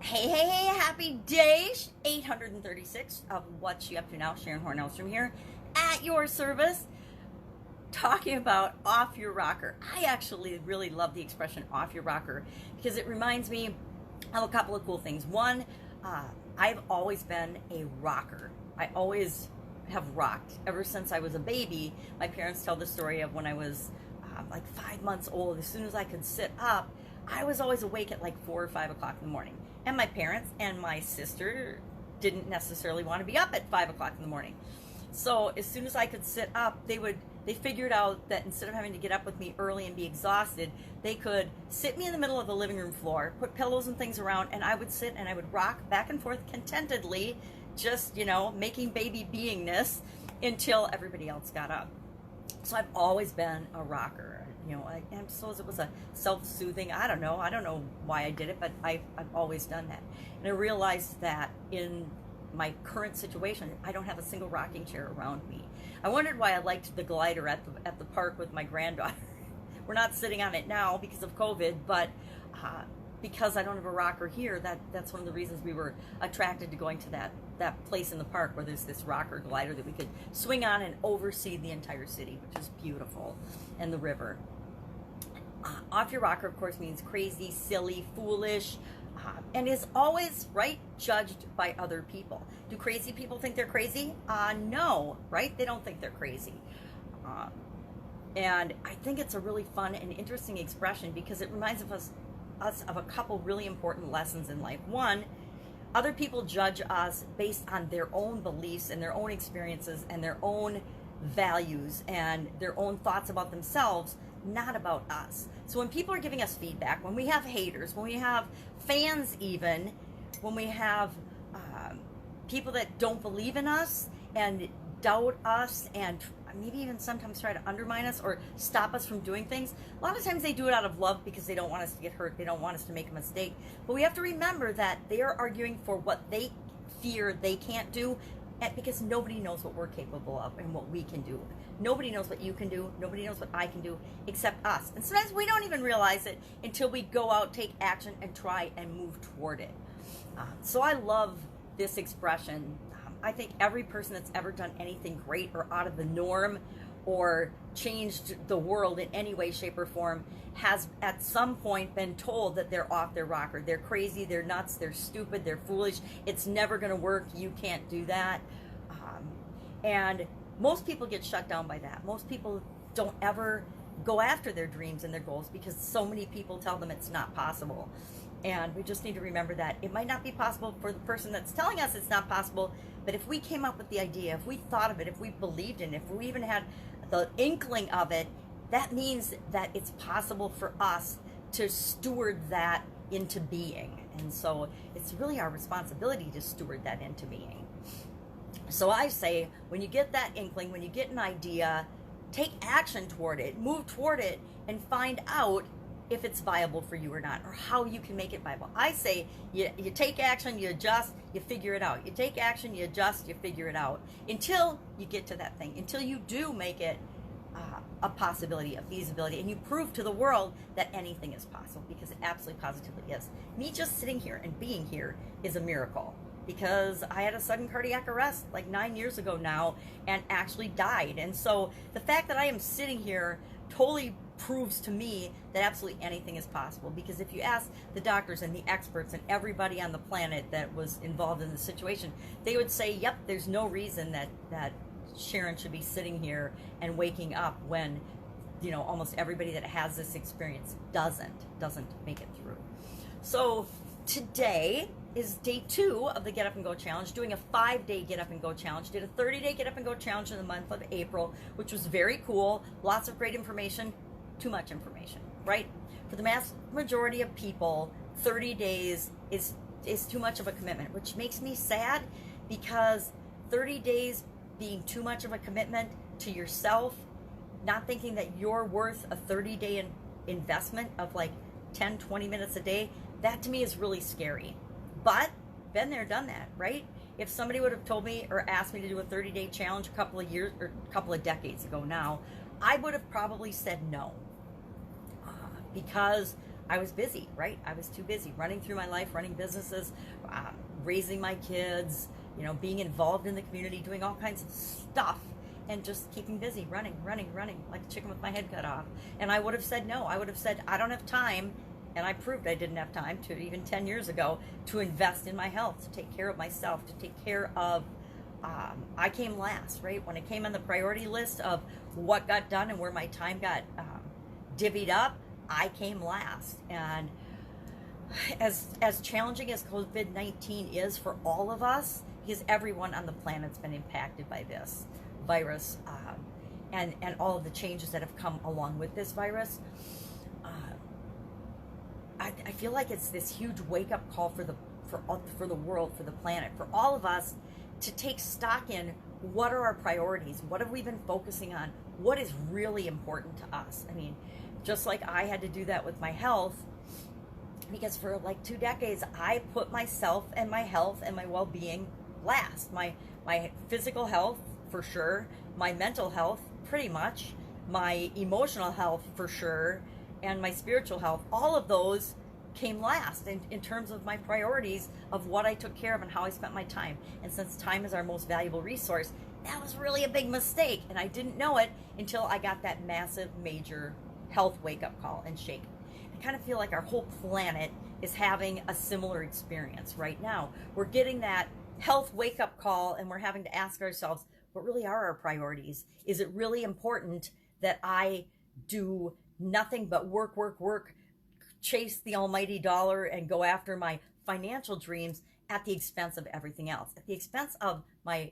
Hey, happy day 836 of What You Up To Now. Sharon Horne-Ellstrom here at your service, talking about off your rocker. I actually really love the expression off your rocker because it reminds me of a couple of cool things. One, I've always been a rocker. I always have rocked ever since I was a baby. My parents tell the story of when I was like 5 months old. As soon as I could sit up, I was always awake at like 4 or 5 o'clock in the morning. And my parents and my sister didn't necessarily want to be up at 5 o'clock in the morning. So as soon as I could sit up, they figured out that instead of having to get up with me early and be exhausted, they could sit me in the middle of the living room floor, put pillows and things around, and I would sit and I would rock back and forth contentedly, just, making baby beingness until everybody else got up. So I've always been a rocker. I suppose it was a self-soothing, I don't know why I did it, but I've always done that. And I realized that in my current situation, I don't have a single rocking chair around me. I wondered why I liked the glider at the park with my granddaughter. We're not sitting on it now because of COVID, but because I don't have a rocker here, that's one of the reasons we were attracted to going to that place in the park where there's this rocker glider that we could swing on and oversee the entire city, which is beautiful, and the river. Off your rocker, of course, means crazy, silly, foolish, and is always, right, judged by other people. Do crazy people think they're crazy? No, right? They don't think they're crazy. And I think it's a really fun and interesting expression because it reminds us of a couple really important lessons in life. One, other people judge us based on their own beliefs and their own experiences and their own values and their own thoughts about themselves, not about us. So when people are giving us feedback, when we have haters, when we have fans even, when we have people that don't believe in us and doubt us and maybe even sometimes try to undermine us or stop us from doing things, a lot of times they do it out of love because they don't want us to get hurt, they don't want us to make a mistake. But we have to remember that they are arguing for what they fear they can't do, because nobody knows what we're capable of and what we can do. Nobody knows what you can do. Nobody knows what I can do except us. And sometimes we don't even realize it until we go out, take action, and try and move toward it. So I love this expression. I think every person that's ever done anything great or out of the norm or changed the world in any way, shape, or form has at some point been told that they're off their rocker. They're crazy, they're nuts, they're stupid, they're foolish, it's never gonna work, you can't do that. And most people get shut down by that. Most people don't ever go after their dreams and their goals because so many people tell them it's not possible. And we just need to remember that it might not be possible for the person that's telling us it's not possible, but if we came up with the idea, if we thought of it, if we believed in it, if we even had the inkling of it, that means that it's possible for us to steward that into being. And so it's really our responsibility to steward that into being. So I say, when you get that inkling, when you get an idea, take action toward it, move toward it, and find out if it's viable for you or not, or how you can make it viable. I say you take action, you adjust, you figure it out. You take action, you adjust, you figure it out until you get to that thing, until you do make it a possibility, a feasibility, and you prove to the world that anything is possible, because it absolutely positively is. Me just sitting here and being here is a miracle, because I had a sudden cardiac arrest like 9 years ago now and actually died. And so the fact that I am sitting here totally proves to me that absolutely anything is possible, because if you ask the doctors and the experts and everybody on the planet that was involved in the situation, they would say, yep, there's no reason that Sharon should be sitting here and waking up when, almost everybody that has this experience doesn't make it through. So today is day 2 of the Get Up and Go Challenge, doing a 5-day Get Up and Go Challenge. Did a 30-day Get Up and Go Challenge in the month of April, which was very cool. Lots of great information. Too much information, right? For the vast majority of people, 30 days is too much of a commitment, which makes me sad, because 30 days being too much of a commitment to yourself, not thinking that you're worth a 30-day investment of like 10, 20 minutes a day, that to me is really scary. But been there, done that, right? If somebody would have told me or asked me to do a 30-day challenge a couple of years or a couple of decades ago now, I would have probably said no, because I was busy, right? I was too busy running through my life, running businesses, raising my kids, being involved in the community, doing all kinds of stuff, and just keeping busy, running, like a chicken with my head cut off. And I would have said no. I would have said, I don't have time. And I proved I didn't have time to, even 10 years ago, to invest in my health, to take care of myself, to take care of, I came last, right? When it came on the priority list of what got done and where my time got divvied up, I came last. And as challenging as COVID-19 is for all of us, because everyone on the planet's been impacted by this virus, and all of the changes that have come along with this virus, I feel like it's this huge wake-up call for the world, for the planet, for all of us to take stock in what are our priorities, what have we been focusing on, what is really important to us. I mean, just like I had to do that with my health, because for like 2 decades, I put myself and my health and my well-being last. My physical health, for sure, my mental health, pretty much, my emotional health, for sure, and my spiritual health, all of those came last in terms of my priorities of what I took care of and how I spent my time. And since time is our most valuable resource, that was really a big mistake. And I didn't know it until I got that massive, major health wake-up call and shake. I kind of feel like our whole planet is having a similar experience right now. We're getting that health wake-up call, and we're having to ask ourselves, what really are our priorities? Is it really important that I do nothing but work, chase the almighty dollar, and go after my financial dreams at the expense of everything else, at the expense of my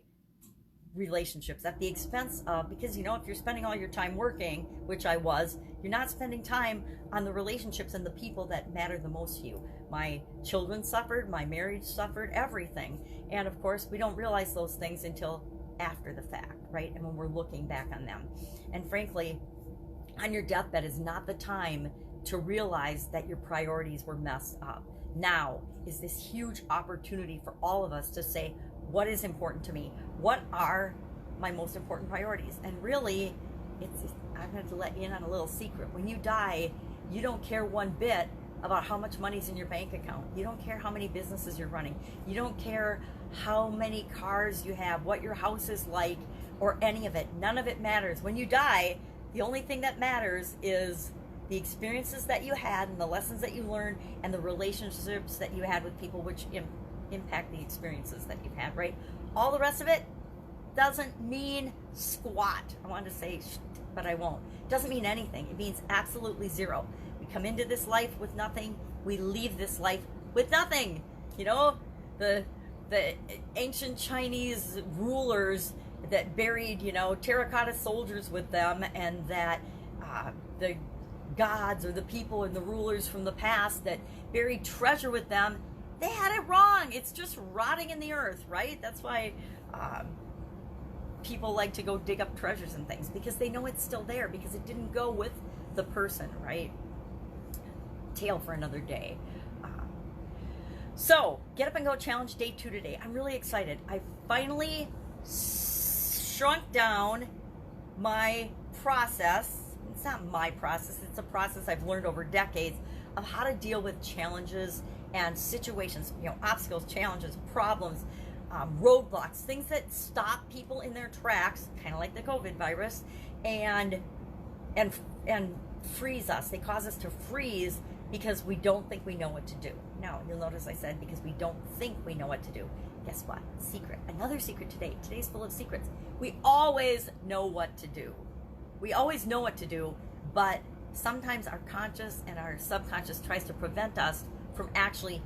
relationships, at the expense of, because if you're spending all your time working, which I was, you're not spending time on the relationships and the people that matter the most to you. My children suffered, my marriage suffered, everything. And of course, we don't realize those things until after the fact, right? And when we're looking back on them. And frankly, on your deathbed is not the time to realize that your priorities were messed up. Now is this huge opportunity for all of us to say, what is important to me? What are my most important priorities? And really, I'm going to let you in on a little secret. When you die, you don't care one bit about how much money's in your bank account. You don't care how many businesses you're running. You don't care how many cars you have, what your house is like, or any of it. None of it matters. When you die, the only thing that matters is the experiences that you had and the lessons that you learned and the relationships that you had with people, which impact the experiences that you've had, right? All the rest of it doesn't mean squat. I wanted to say, but I won't. It doesn't mean anything. It means absolutely zero. We come into this life with nothing. We leave this life with nothing. The ancient Chinese rulers that buried, terracotta soldiers with them, and that the gods or the people and the rulers from the past that buried treasure with them, they had it wrong. It's just rotting in the earth, right? That's why people like to go dig up treasures and things, because they know it's still there, because it didn't go with the person, right? Tale for another day. So, Get Up and Go Challenge Day 2 today. I'm really excited. I finally shrunk down my process. It's not my process. It's a process I've learned over decades of how to deal with challenges and situations, obstacles, challenges, problems, roadblocks, things that stop people in their tracks, kind of like the COVID virus, and freeze us. They cause us to freeze because we don't think we know what to do. Now, you'll notice I said because we don't think we know what to do. Guess what? Secret. Another secret today. Today's full of secrets. We always know what to do. We always know what to do, but sometimes our conscious and our subconscious tries to prevent us from actually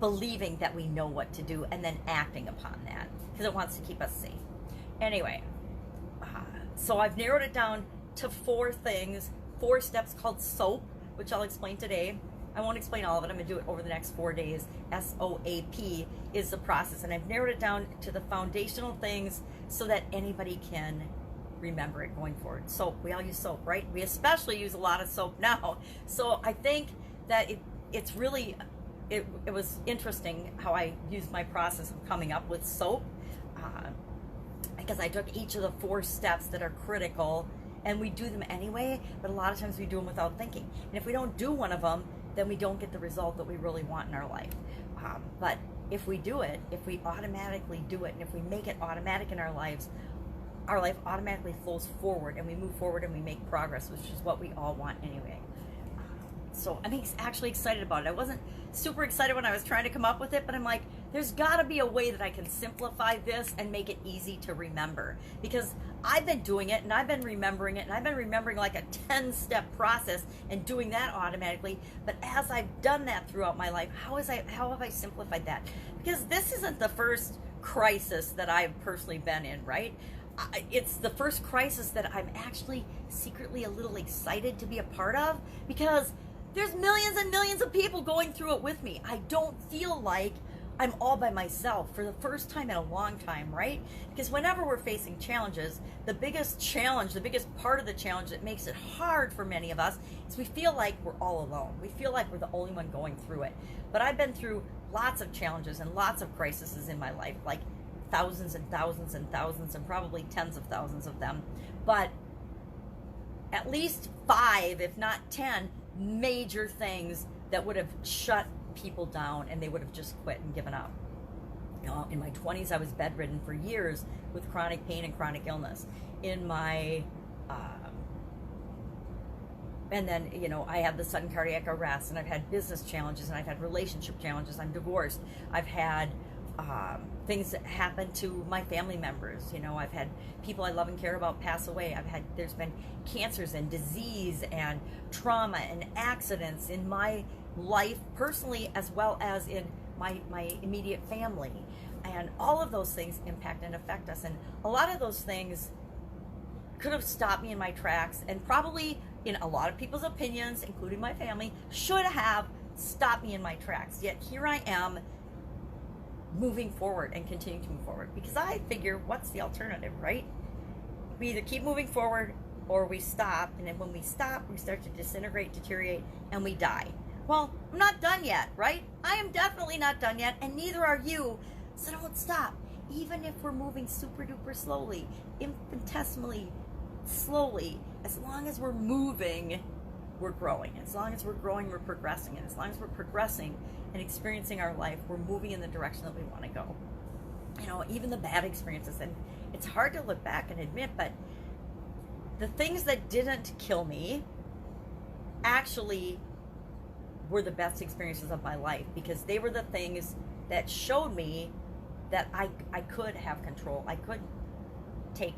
believing that we know what to do and then acting upon that, because it wants to keep us safe. Anyway, so I've narrowed it down to 4 things, 4 steps called SOAP, which I'll explain today. I won't explain all of it. I'm going to do it over the next 4 days. SOAP is the process, and I've narrowed it down to the foundational things so that anybody can remember it going forward. Soap. We all use soap, right? We especially use a lot of soap now. So I think that it's really, it was interesting how I used my process of coming up with soap, because I took each of the 4 steps that are critical, and we do them anyway, but a lot of times we do them without thinking. And if we don't do one of them, then we don't get the result that we really want in our life. But if we do it, if we automatically do it, and if we make it automatic in our life automatically flows forward, and we move forward and we make progress, which is what we all want anyway. So I'm actually excited about it. I wasn't super excited when I was trying to come up with it, but I'm like, there's got to be a way that I can simplify this and make it easy to remember. Because I've been doing it, and I've been remembering it, and I've been remembering like a 10-step process and doing that automatically. But as I've done that throughout my life, how have I simplified that? Because this isn't the first crisis that I've personally been in, right? It's the first crisis that I'm actually secretly a little excited to be a part of, because there's millions and millions of people going through it with me. I don't feel like I'm all by myself for the first time in a long time, right? Because whenever we're facing challenges, the biggest part of the challenge that makes it hard for many of us is we feel like we're all alone. We feel like we're the only one going through it. But I've been through lots of challenges and lots of crises in my life, like thousands and thousands and thousands, and probably tens of thousands of them. But at least 5, if not 10, major things that would have shut people down, and they would have just quit and given up. In my 20s, I was bedridden for years with chronic pain and chronic illness. In my and then, I had the sudden cardiac arrest, and I've had business challenges, and I've had relationship challenges. I'm divorced. I've had things that happen to my family members. I've had people I love and care about pass away. There's been cancers and disease and trauma and accidents in my life personally, as well as in my immediate family. And all of those things impact and affect us. And a lot of those things could have stopped me in my tracks, and probably, in a lot of people's opinions, including my family, should have stopped me in my tracks. Yet here I am, moving forward and continuing to move forward, because I figure, what's the alternative, right? We either keep moving forward or we stop, and then when we stop, we start to disintegrate, deteriorate, and we die. Well, I'm not done yet, right? I am definitely not done yet, and neither are you, so don't stop. Even if we're moving super duper slowly, infinitesimally slowly, as long as we're moving, we're growing. As long as we're growing, we're progressing. And as long as we're progressing and experiencing our life, we're moving in the direction that we want to go. Even the bad experiences, and it's hard to look back and admit, but the things that didn't kill me actually were the best experiences of my life, because they were the things that showed me that I could have control. I could take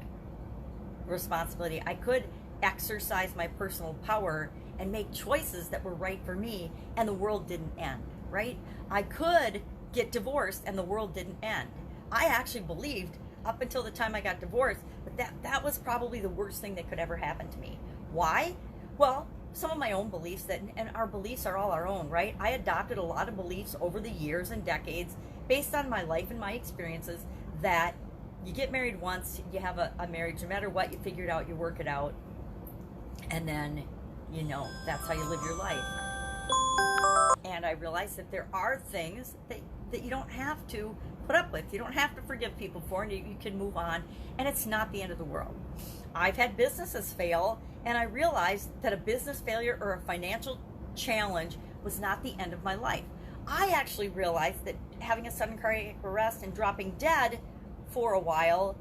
responsibility. I could exercise my personal power and make choices that were right for me, and the world didn't end, right? I could get divorced and the world didn't end. I actually believed, up until the time I got divorced, that was probably the worst thing that could ever happen to me. Why? Well, some of my own beliefs, and our beliefs are all our own, right? I adopted a lot of beliefs over the years and decades based on my life and my experiences, that you get married once, you have a marriage, no matter what, you figure it out, you work it out, and then, that's how you live your life. And I realized that there are things that you don't have to put up with. You don't have to forgive people for, and you can move on, and it's not the end of the world. I've had businesses fail, and I realized that a business failure or a financial challenge was not the end of my life. I actually realized that having a sudden cardiac arrest and dropping dead for a while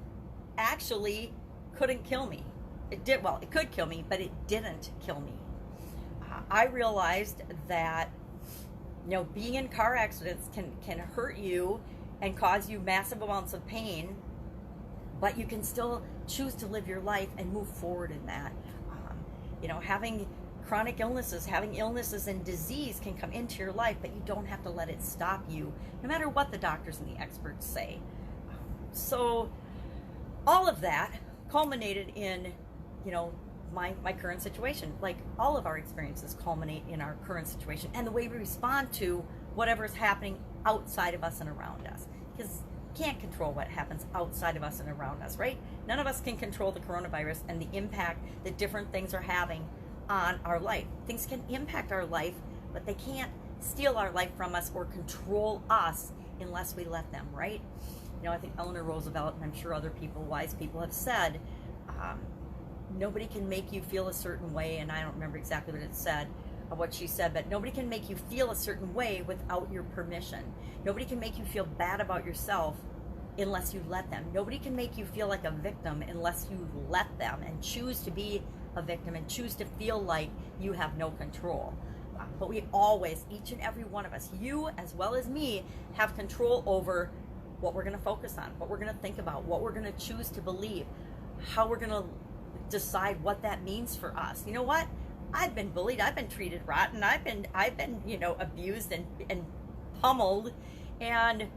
actually couldn't kill me. It could kill me, but it didn't kill me. I realized that, being in car accidents can hurt you and cause you massive amounts of pain, but you can still choose to live your life and move forward in that. Having chronic illnesses, having illnesses and disease can come into your life, but you don't have to let it stop you, no matter what the doctors and the experts say. So all of that culminated in, my current situation. Like, all of our experiences culminate in our current situation and the way we respond to whatever's happening outside of us and around us. Because we can't control what happens outside of us and around us, right? None of us can control the coronavirus and the impact that different things are having on our life. Things can impact our life, but they can't steal our life from us or control us unless we let them, right? I think Eleanor Roosevelt, and I'm sure other people, wise people, have said, nobody can make you feel a certain way, and I don't remember exactly what it said, of what she said, but nobody can make you feel a certain way without your permission. Nobody can make you feel bad about yourself unless you let them. Nobody can make you feel like a victim unless you let them and choose to be a victim and choose to feel like you have no control. But we always, each and every one of us, you as well as me, have control over what we're going to focus on, what we're going to think about, what we're going to choose to believe, how we're going to decide what that means for us. You know what? I've been bullied. I've been treated rotten. I've been abused and pummeled, and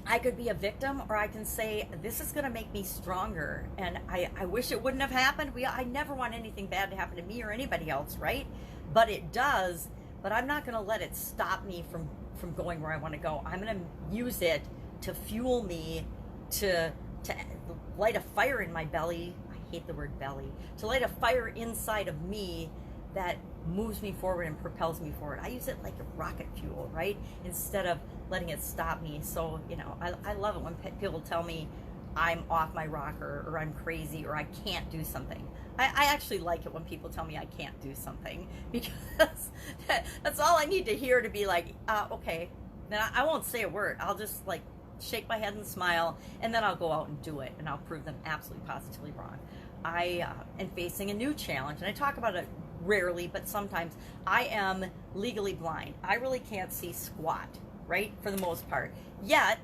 I could be a victim, or I can say, this is going to make me stronger, and I wish it wouldn't have happened. I never want anything bad to happen to me or anybody else, right? But it does, but I'm not going to let it stop me from going where I want to go. I'm going to use it to fuel me, to light a fire in my belly. I hate the word belly. To light a fire inside of me that moves me forward and propels me forward. I use it like a rocket fuel, right? Instead of letting it stop me. So, I love it when people tell me I'm off my rocker, or I'm crazy, or I can't do something. I actually like it when people tell me I can't do something, because that's all I need to hear to be like, okay, then I won't say a word. I'll just like shake my head and smile, and then I'll go out and do it, and I'll prove them absolutely positively wrong. I am facing a new challenge, and I talk about it rarely, but sometimes. I am legally blind. I really can't see squat, right, for the most part. Yet,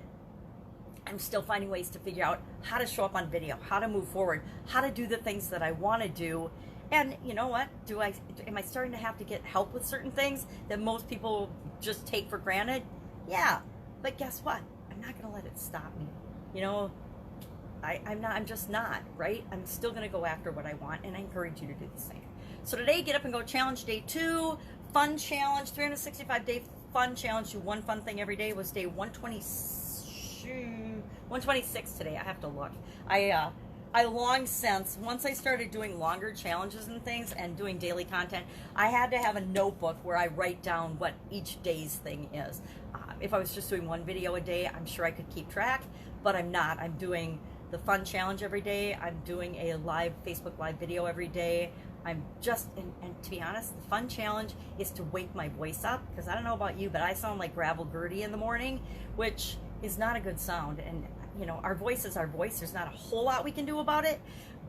I'm still finding ways to figure out how to show up on video, how to move forward, how to do the things that I want to do. And you know what? Am I starting to have to get help with certain things that most people just take for granted? Yeah. But guess what? I'm not going to let it stop me. I'm just not, right? I'm still going to go after what I want, and I encourage you to do the same. So today, Get Up and Go Challenge Day 2, fun challenge, 365-day fun challenge. Do one fun thing every day was day 126 today. I have to look. I long since, once I started doing longer challenges and things and doing daily content, I had to have a notebook where I write down what each day's thing is. If I was just doing one video a day, I'm sure I could keep track, but I'm not. I'm doing the fun challenge every day. I'm doing a live Facebook Live video every day. I'm just, and to be honest, the fun challenge is to wake my voice up, because I don't know about you, but I sound like Gravel Gertie in the morning, which is not a good sound. And our voice is our voice. There's not a whole lot we can do about it,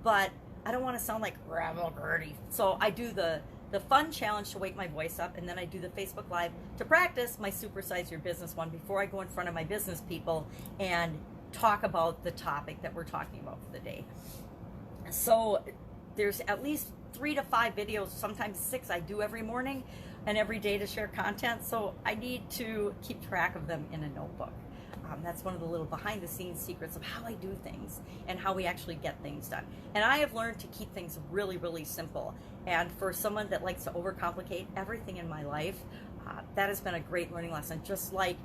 but I don't want to sound like Gravel Gertie. So I do the fun challenge to wake my voice up, and then I do the Facebook Live to practice my Supersize Your Business one before I go in front of my business people and talk about the topic that we're talking about for the day. So there's at least 3 to 5 videos, sometimes 6, I do every morning and every day to share content. So I need to keep track of them in a notebook. That's one of the little behind the scenes secrets of how I do things and how we actually get things done. And I have learned to keep things really, really simple. And for someone that likes to overcomplicate everything in my life, that has been a great learning lesson. Just like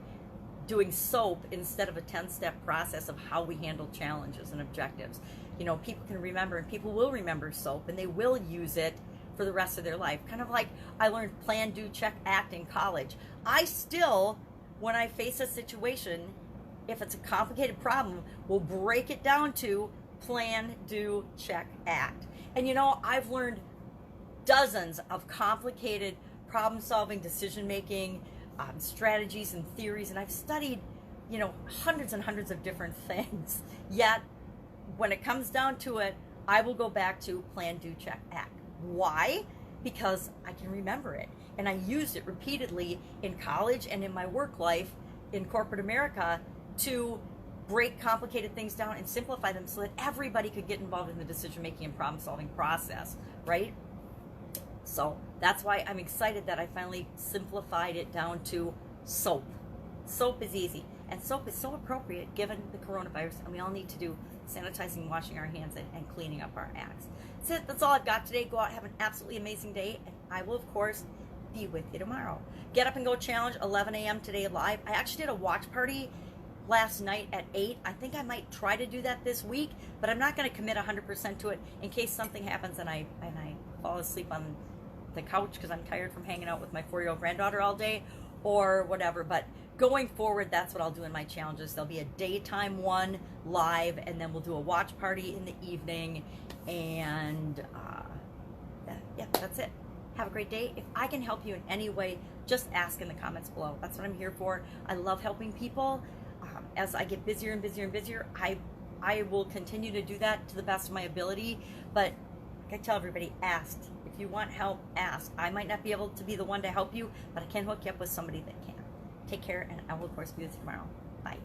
doing SOAP instead of a 10-step process of how we handle challenges and objectives. People can remember, and people will remember SOAP, and they will use it for the rest of their life. Kind of like I learned plan, do, check, act in college. I still, when I face a situation, if it's a complicated problem, will break it down to plan, do, check, act. And I've learned dozens of complicated problem-solving, decision-making strategies and theories, and I've studied, hundreds and hundreds of different things. Yet, when it comes down to it, I will go back to plan, do, check, act. Why? Because I can remember it, and I used it repeatedly in college and in my work life in corporate America to break complicated things down and simplify them so that everybody could get involved in the decision-making and problem-solving process, right? So that's why I'm excited that I finally simplified it down to SOAP. SOAP is easy, and SOAP is so appropriate given the coronavirus, and we all need to do sanitizing, washing our hands, and cleaning up our acts. That's it. That's all I've got today. Go out, have an absolutely amazing day, and I will, of course, be with you tomorrow. Get Up and Go Challenge, 11 a.m. today live. I actually did a watch party last night at 8. I think I might try to do that this week, but I'm not going to commit 100% to it in case something happens and I fall asleep on the couch because I'm tired from hanging out with my 4-year-old granddaughter all day or whatever. But going forward, that's what I'll do in my challenges. There'll be a daytime one live, and then we'll do a watch party in the evening, and yeah, that's it. Have a great day. If I can help you in any way, just ask in the comments below. That's what I'm here for. I love helping people. As I get busier and busier and busier, I will continue to do that to the best of my ability. But like I tell everybody, ask. If you want help, ask. I might not be able to be the one to help you, but I can hook you up with somebody that can. Take care, and I will, of course, be with you tomorrow. Bye.